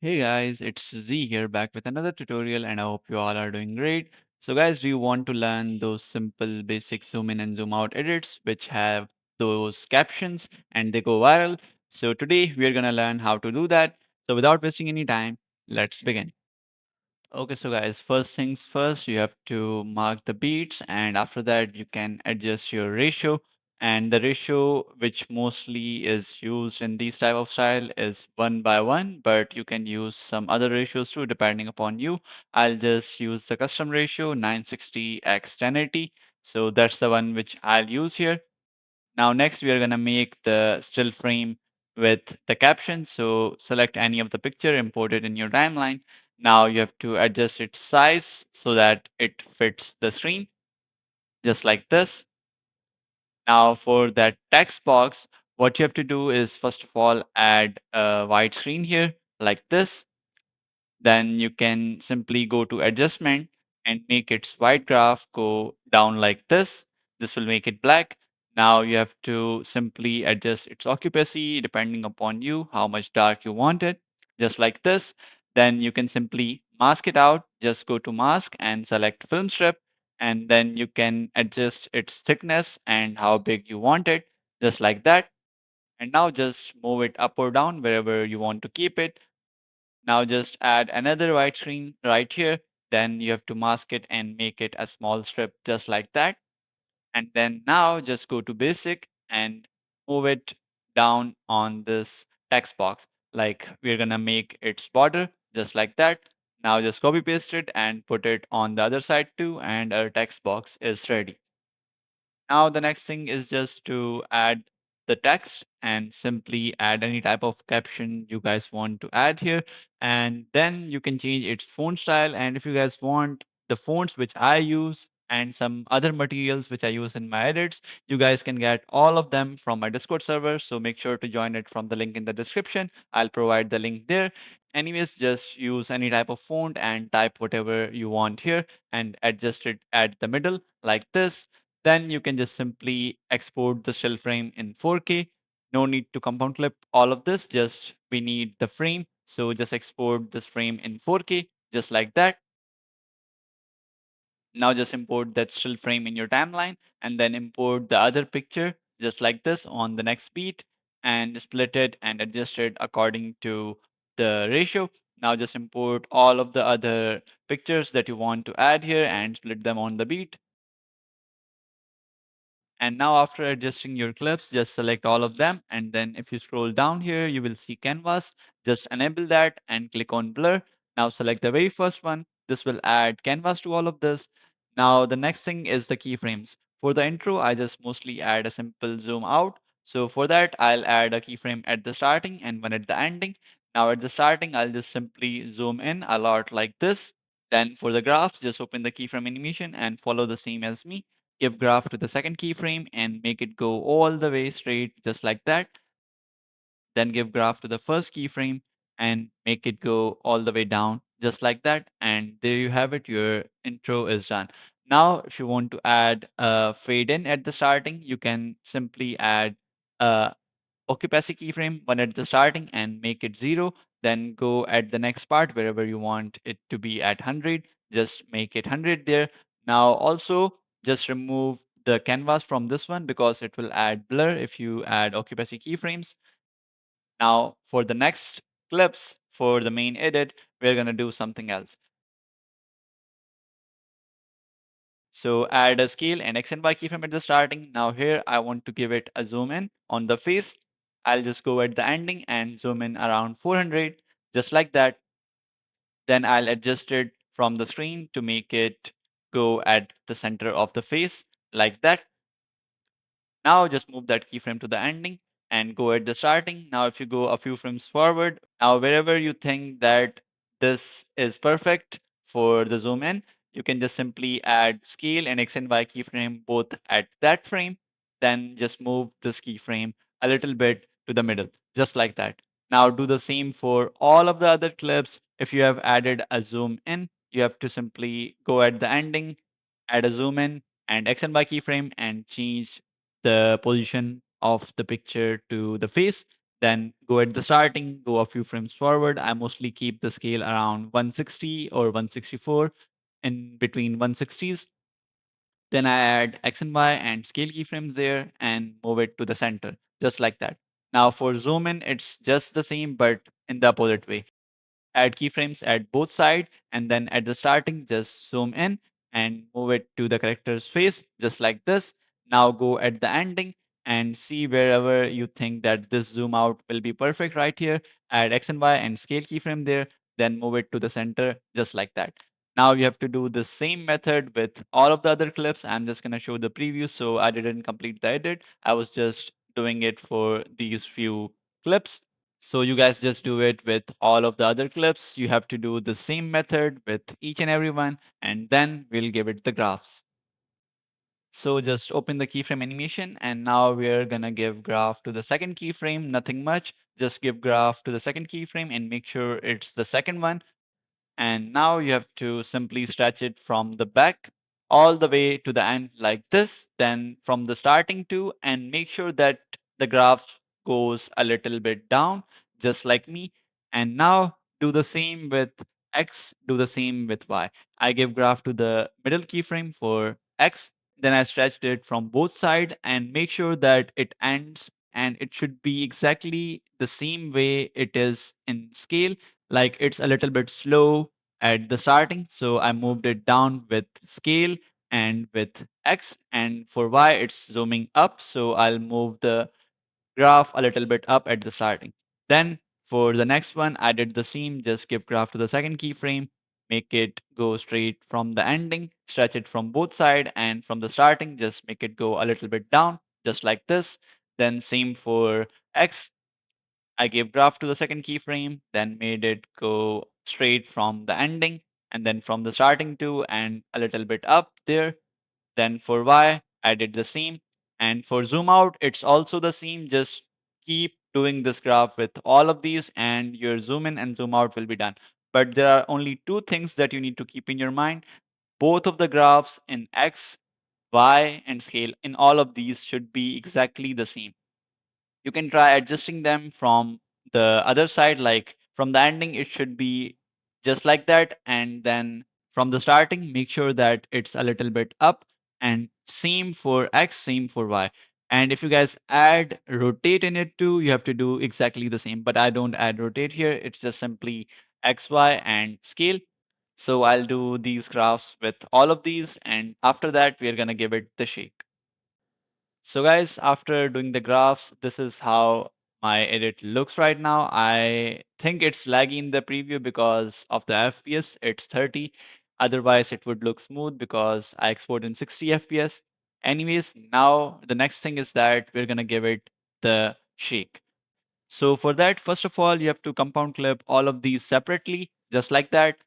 Hey guys, it's Z here back with another tutorial and I hope you all are doing great. So guys, do you want to learn those simple basic zoom in and zoom out edits which have those captions and they go viral? So today we are going to learn how to do that. So without wasting any time, let's begin. Okay, so guys, first things first, you have to mark the beats, and after that, you can adjust your ratio. And the ratio, which mostly is used in these type of style, is 1:1, but you can use some other ratios too, depending upon you. I'll just use the custom ratio 960 x 1080. So that's the one which I'll use here. Now next we are gonna make the still frame with the caption. So select any of the picture, import it in your timeline. Now you have to adjust its size so that it fits the screen, just like this. Now for that text box, what you have to do is first of all add a white screen here, like this. Then you can simply go to adjustment and make its white graph go down like this. This will make it black. Now you have to simply adjust its occupancy depending upon you, how much dark you want it, just like this. Then you can simply mask it out. Just go to mask and select film strip. And then you can adjust its thickness and how big you want it, just like that. And now just move it up or down wherever you want to keep it. Now just add another white screen right here. Then you have to mask it and make it a small strip just like that. And then now just go to basic and move it down on this text box. Like we're gonna make its border just like that. Now just copy paste it and put it on the other side too, and our text box is ready. Now the next thing is just to add the text and simply add any type of caption you guys want to add here. And then you can change its font style. And if you guys want the fonts which I use and some other materials which I use in my edits, you guys can get all of them from my Discord server. So make sure to join it from the link in the description. I'll provide the link there. Anyways, just use any type of font and type whatever you want here and adjust it at the middle like this. Then you can just simply export the still frame in 4K. No need to compound clip all of this, just we need the frame. So just export this frame in 4K, just like that. Now just import that still frame in your timeline and then import the other picture just like this on the next beat and split it and adjust it according to the ratio. Now just import all of the other pictures that you want to add here and split them on the beat. And now after adjusting your clips, just select all of them. And then if you scroll down here, you will see canvas. Just enable that and click on blur. Now select the very first one. This will add canvas to all of this. Now the next thing is the keyframes. For the intro, I just mostly add a simple zoom out. So for that, I'll add a keyframe at the starting and one at the ending. Now at the starting, I'll just simply zoom in a lot like this. Then for the graph, just open the keyframe animation and follow the same as me. Give graph to the second keyframe and make it go all the way straight just like that. Then give graph to the first keyframe and make it go all the way down just like that. And there you have it, your intro is done. Now if you want to add a fade in at the starting, you can simply add a occupancy keyframe one at the starting and make it 0. Then go at the next part wherever you want it to be at 100, just make it 100 there. Now also just remove the canvas from this one because it will add blur if you add occupancy keyframes. Now for the next clips for the main edit, we're going to do something else. So add a scale and X and Y keyframe at the starting. Now here I want to give it a zoom in on the face. I'll just go at the ending and zoom in around 400, just like that. Then I'll adjust it from the screen to make it go at the center of the face, like that. Now just move that keyframe to the ending and go at the starting. Now if you go a few frames forward, now wherever you think that this is perfect for the zoom in, you can just simply add scale and X and Y keyframe both at that frame. Then just move this keyframe a little bit to the middle, just like that. Now do the same for all of the other clips. If you have added a zoom in, you have to simply go at the ending, add a zoom in and X and Y keyframe and change the position of the picture to the face. Then go at the starting, go a few frames forward. I mostly keep the scale around 160 or 164, in between 160s. Then I add X and Y and scale keyframes there and move it to the center, just like that. Now for zoom in, it's just the same, but in the opposite way. Add keyframes at both sides, and then at the starting, just zoom in and move it to the character's face, just like this. Now go at the ending and see wherever you think that this zoom out will be perfect right here. Add X and Y and scale keyframe there, then move it to the center, just like that. Now you have to do the same method with all of the other clips. I'm just going to show the preview, so I didn't complete the edit. I was just doing it for these few clips. So you guys just do it with all of the other clips. You have to do the same method with each and every one, and then we'll give it the graphs. So just open the keyframe animation, and now we're gonna give graph to the second keyframe, nothing much. Just give graph to the second keyframe and make sure it's the second one. And now you have to simply stretch it from the back all the way to the end like this, then from the starting to, and make sure that the graph goes a little bit down, just like me. And now do the same with X, do the same with Y. I give graph to the middle keyframe for X, then I stretched it from both sides and make sure that it ends, and it should be exactly the same way it is in scale. Like it's a little bit slow at the starting, so I moved it down with scale and with X, and for Y it's zooming up, so I'll move the graph a little bit up at the starting. Then for the next one, I did the same, just give graph to the second keyframe, make it go straight from the ending, stretch it from both side, and from the starting, just make it go a little bit down, just like this. Then same for X, I gave graph to the second keyframe, then made it go straight from the ending and then from the starting to and a little bit up there. Then for Y, I did the same. And for zoom out, it's also the same. Just keep doing this graph with all of these, and your zoom in and zoom out will be done. But there are only two things that you need to keep in your mind. Both of the graphs in X, Y, and scale in all of these should be exactly the same. You can try adjusting them from the other side, like from the ending it should be just like that, and then from the starting make sure that it's a little bit up, and same for X, same for Y. And if you guys add rotate in it too, you have to do exactly the same, but I don't add rotate here. It's just simply X, Y, and scale. So I'll do these graphs with all of these, and after that we're gonna give it the shake. So guys, after doing the graphs, this is how my edit looks right now. I think it's laggy in the preview because of the FPS, it's 30. Otherwise, it would look smooth because I export in 60 FPS. Anyways, now the next thing is that we're gonna give it the shake. So for that, first of all, you have to compound clip all of these separately, just like that.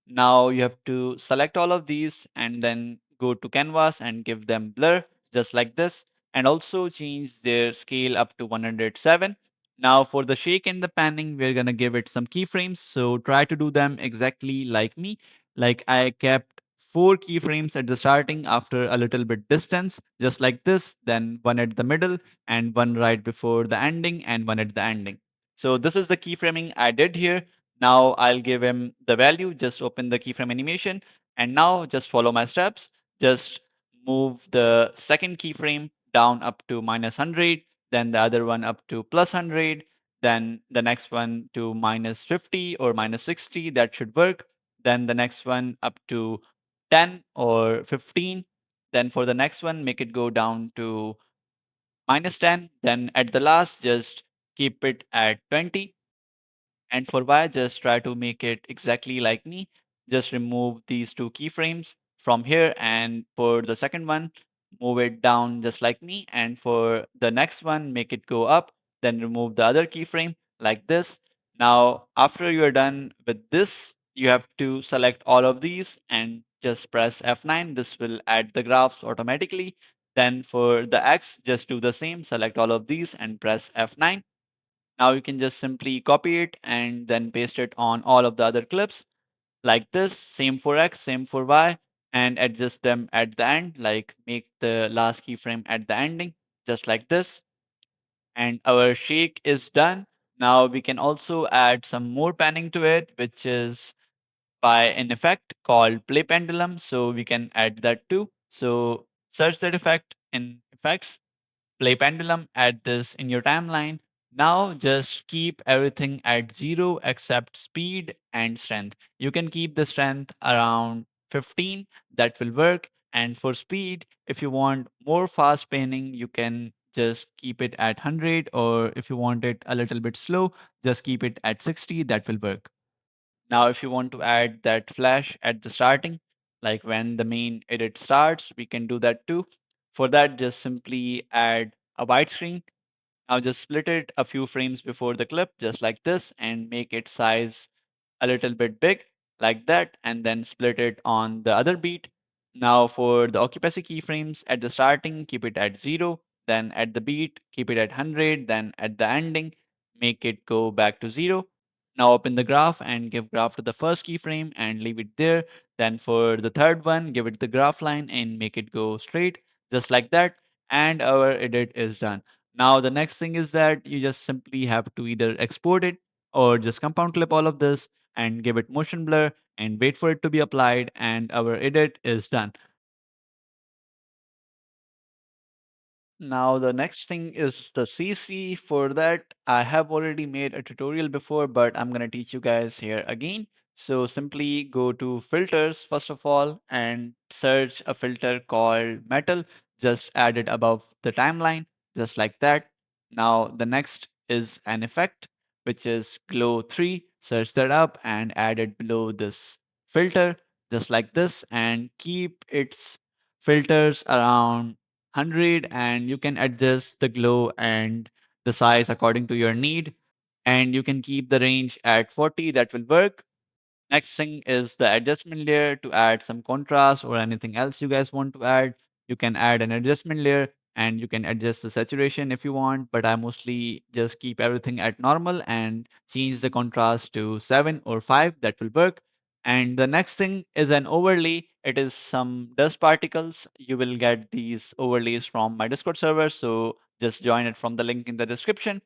Now you have to select all of these and then go to canvas and give them blur, just like this, and also change their scale up to 107. Now for the shake and the panning, we're gonna give it some keyframes. So try to do them exactly like me. Like I kept 4 keyframes at the starting after a little bit distance, just like this, then one at the middle and one right before the ending and one at the ending. So this is the keyframing I did here. Now I'll give him the value, just open the keyframe animation, and now just follow my steps. Just move the second keyframe down up to -100, then the other one up to +100, then the next one to -50 or -60, that should work. Then the next one up to 10 or 15. Then for the next one, make it go down to -10. Then at the last, just keep it at 20. And for Y, just try to make it exactly like me. Just remove these 2 keyframes from here. And for the second one, move it down just like me. And for the next one, make it go up. Then remove the other keyframe like this. Now, after you're done with this, you have to select all of these and just press F9. This will add the graphs automatically. Then for the X, just do the same. Select all of these and press F9. Now you can just simply copy it and then paste it on all of the other clips like this. Same for X, same for Y, and adjust them at the end, like make the last keyframe at the ending, just like this. and our shake is done. Now we can also add some more panning to it, which is by an effect called play pendulum. So we can add that too. So search that effect in effects, play pendulum, add this in your timeline. Now just keep everything at zero except speed and strength. You can keep the strength around 15, that will work. And for speed, if you want more fast panning, you can just keep it at 100, or if you want it a little bit slow, just keep it at 60, that will work. Now, if you want to add that flash at the starting, like when the main edit starts, we can do that too. For that, just simply add a widescreen. Now just split it a few frames before the clip, just like this, and make its size a little bit big, like that, and then split it on the other beat. Now for the occupancy keyframes at the starting, keep it at 0, then at the beat, keep it at 100, then at the ending, make it go back to 0. Now open the graph and give graph to the first keyframe and leave it there. Then for the third one, give it the graph line and make it go straight, just like that. And our edit is done. Now the next thing is that you just simply have to either export it or just compound clip all of this and give it motion blur and wait for it to be applied, and our edit is done. Now the next thing is the CC. For that, I have already made a tutorial before, but I'm gonna teach you guys here again. So simply go to filters first of all and search a filter called metal. Just add it above the timeline, just like that. Now the next is an effect, which is glow 3. Search that up and add it below this filter, just like this, and keep its filters around 100, and you can adjust the glow and the size according to your need, and you can keep the range at 40, that will work. Next thing is the adjustment layer. To add some contrast or anything else you guys want to add, you can add an adjustment layer and you can adjust the saturation if you want, but I mostly just keep everything at normal and change the contrast to 7 or 5, that will work. And the next thing is an overlay. It is some dust particles. You will get these overlays from my Discord server, so just join it from the link in the description.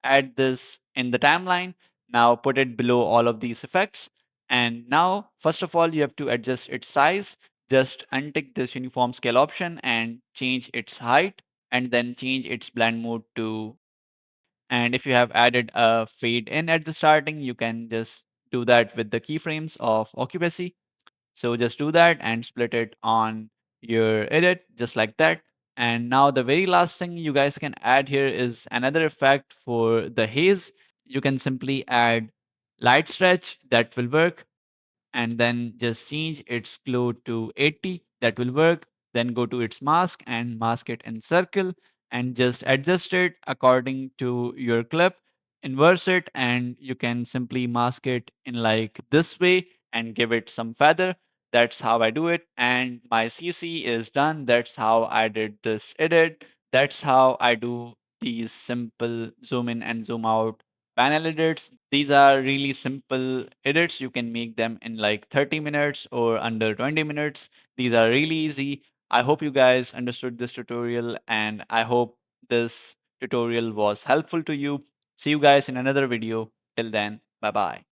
Add this in the timeline. Now put it below all of these effects. And now, first of all, you have to adjust its size. Just untick this uniform scale option and change its height, and then change its blend mode to. And if you have added a fade in at the starting, you can just do that with the keyframes of occupancy. So just do that and split it on your edit, just like that. And now the very last thing you guys can add here is another effect for the haze. You can simply add light stretch, that will work, and then just change its glow to 80, that will work. Then go to its mask and mask it in circle and just adjust it according to your clip. Inverse it and you can simply mask it in like this way and give it some feather. That's how I do it, and my CC is done. That's how I did this edit. That's how I do these simple zoom in and zoom out panel edits. These are really simple edits. You can make them in like 30 minutes or under 20 minutes. These are really easy. I hope you guys understood this tutorial, and I hope this tutorial was helpful to you. See you guys in another video. Till then, bye bye.